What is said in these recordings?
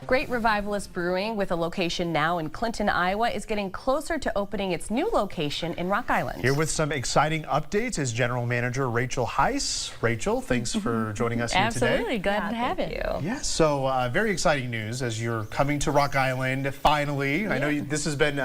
Great Revivalist Brewing, with a location now in Clinton, Iowa, is getting closer to opening its new location in Rock Island. Here with some exciting updates is General Manager Rachel Heiss. Rachel, thanks for joining us here today. Absolutely, glad to have it. Yes, so very exciting news as you're coming to Rock Island finally. I know this has been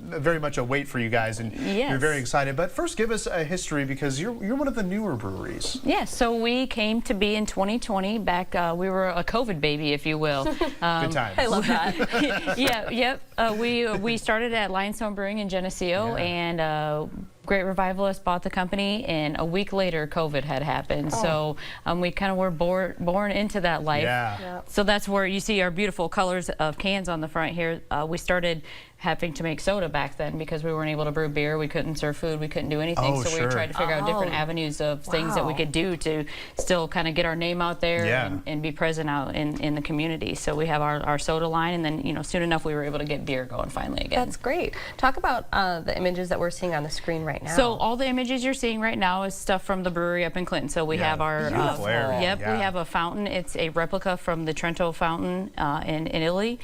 very much a wait for you guys, and you're very excited. But first, give us a history, because you're one of the newer breweries. Yes, so we came to be in 2020. Back, we were a COVID baby, if you will. Good times. I love that. We started at Lionstone Brewing in Geneseo, and Great Revivalist bought the company, and a week later COVID had happened. So we kind of were born into that life. So that's where you see our beautiful colors of cans on the front here. We started having to make soda back then because we weren't able to brew beer, we couldn't serve food, we couldn't do anything. So we tried to figure out different avenues of things that we could do to still kind of get our name out there and be present out in the community. So we have our soda line, and then soon enough we were able to get beer going finally again. That's great. Talk about the images that we're seeing on the screen right now. So all the images you're seeing right now is stuff from the brewery up in Clinton. So we have our we have a fountain. It's a replica from the Trento fountain in Italy.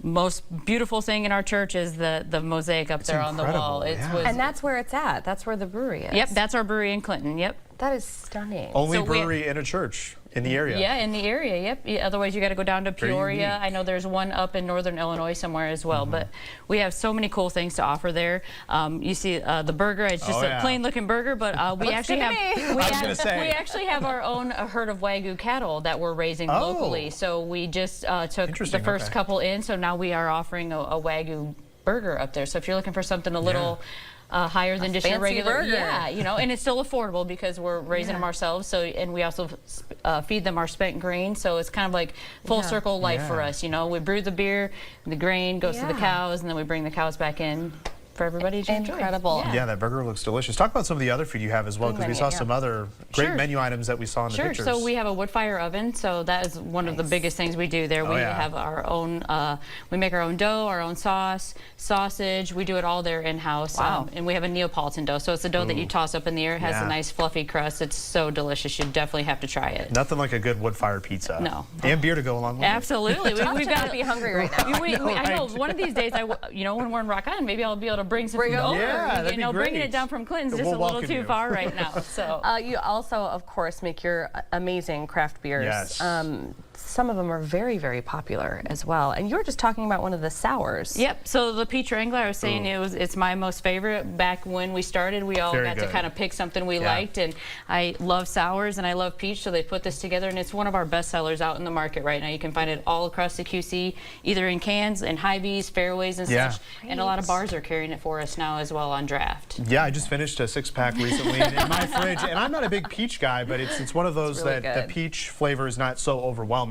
Most beautiful thing in our church is the mosaic up there on the wall. And that's where it's at. That's where the brewery is. Yep, that's our brewery in Clinton. Yep. That is stunning. Only brewery in a church in the area. Yeah, in the area, yep. Otherwise, you got to go down to Peoria. I know there's one up in northern Illinois somewhere as well. But we have so many cool things to offer there. You see the burger. It's just a plain-looking burger, but we actually have our own herd of Wagyu cattle that we're raising locally. So we just took the first couple in. So now we are offering a Wagyu burger up there. So if you're looking for something a little higher than just your regular burger. And it's still affordable because we're raising them ourselves. So, and we also feed them our spent grain. So it's kind of like full circle life for us. We brew the beer, the grain goes to the cows, and then we bring the cows back in for everybody to enjoy. Incredible. Yeah, that burger looks delicious. Talk about some of the other food you have as well, because we saw some other great menu items that we saw in the pictures. So we have a wood fire oven, so that is one of the biggest things we do there. We have our own, we make our own dough, our own sauce, sausage. We do it all there in-house. And we have a Neapolitan dough, so it's a dough that you toss up in the air. It has a nice fluffy crust. It's so delicious. You definly have to try it. Nothing like a good wood fire pizza. No. And beer to go along with Absolutely. We've got to be hungry right now. I know. One of these days, when we're in Rock Island, maybe I'll be able to bring some food over. That'd be great. Bringing it down from Clinton's just a little too far right now. So you also, of course, make your amazing craft beers. Yes. Some of them are very, very popular as well. And you were just talking about one of the sours. Yep. So the Peach Wrangler, I was saying it's my most favorite. Back when we started, we all got to kind of pick something we liked, and I love sours and I love peach, so they put this together, and it's one of our best sellers out in the market right now. You can find it all across the QC, either in cans and Hy-Vees, Fairways, and such. And a lot of bars are carrying it for us now as well on draft. Yeah, I just finished a 6-pack recently in my fridge, and I'm not a big peach guy, but it's one of those that the peach flavor is not so overwhelming.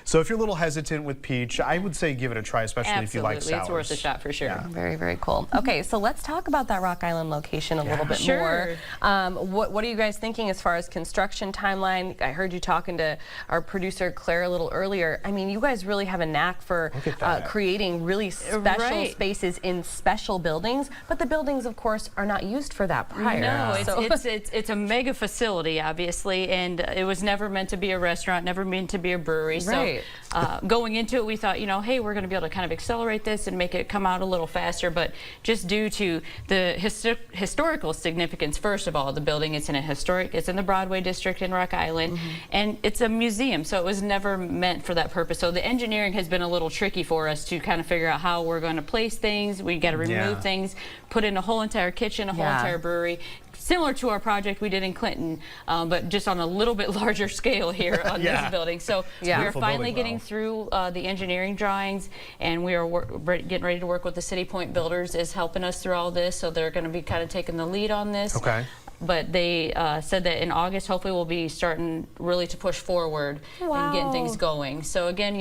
So if you're a little hesitant with peach, I would say give it a try, especially if you like sours. It's worth a shot for sure. Very, very cool. Okay, so let's talk about that Rock Island location a little bit more. What are you guys thinking as far as construction timeline? I heard you talking to our producer Claire a little earlier. I mean, you guys really have a knack for creating really special spaces in special buildings, but the buildings, of course, are not used for that prior. No, it's a mega facility, obviously, and it was never meant to be a restaurant, never meant to be a brewery. So going into it, we thought, hey, we're going to be able to kind of accelerate this and make it come out a little faster. But just due to the historical significance, first of all, the building, it's in the Broadway district in Rock Island, and it's a museum, so it was never meant for that purpose. So the engineering has been a little tricky for us to kind of figure out how we're going to place things. We got to remove things, put in a whole entire kitchen, a whole entire brewery. Similar to our project we did in Clinton, but just on a little bit larger scale here on this building. So we're finally getting through the engineering drawings, and we are getting ready to work with the City Point Builders is helping us through all this. So they're going to be kind of taking the lead on this. But they said that in August, hopefully, we'll be starting really to push forward and getting things going. So again,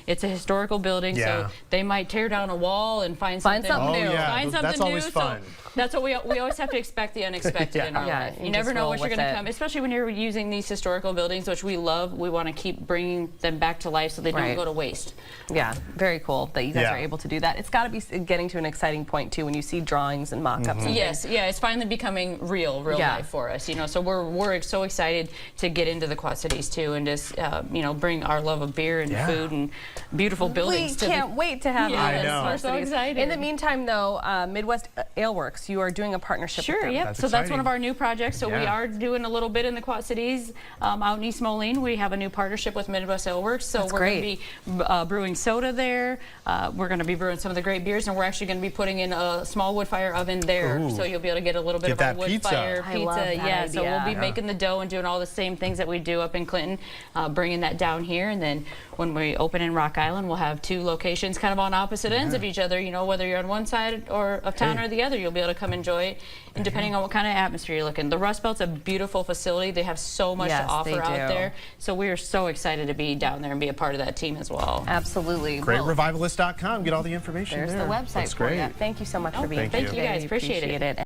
it's a historical building, so they might tear down a wall and find something new. That's always fun. That's what we always have to expect the unexpected in our life. You never know what you're going to come, especially when you're using these historical buildings, which we love. We want to keep bringing them back to life so they don't go to waste. Yeah, very cool that you guys are able to do that. It's got to be getting to an exciting point too when you see drawings and mock-ups. Yes, it's finally becoming real life for us. So we're so excited to get into the Quad Cities too, and just bring our love of beer and food and beautiful buildings. We can't wait to have you. I know. We're so excited. In the meantime, though, Midwest Ale Works, you are doing a partnership with them. Yep. That's so that's one exciting. of our new projects. So we Yeah. are doing a little bit in the Quad Cities, out in East Moline. We have a new partnership with Midwest Ale Works. So That's we're going to great. be brewing soda there. We're going to be brewing some of the great beers, and we're actually going to be putting in a small wood fire oven there. Ooh. So you'll be able to get a little bit Get of that a wood pizza. fire I love that Yeah. So we'll be idea. making the dough and doing all the same things that we do up in Clinton, bringing that down here. And then when we open in Rock Island, we'll have two locations kind of on opposite ends of each other. You know, whether you're on one side of town or the other, you'll be able to come enjoy it. And depending on what kind of atmosphere you're looking. The Rust Belt's a beautiful facility. They have so much Yes, to offer they out do. there. So we are so excited to be down there and be a part of that team as well. Absolutely. Great. Well, Revivalist.com. Get all the information there's there. the website That's for great. you. Thank you so much for being thank here. you. Thank you guys. Appreciate it.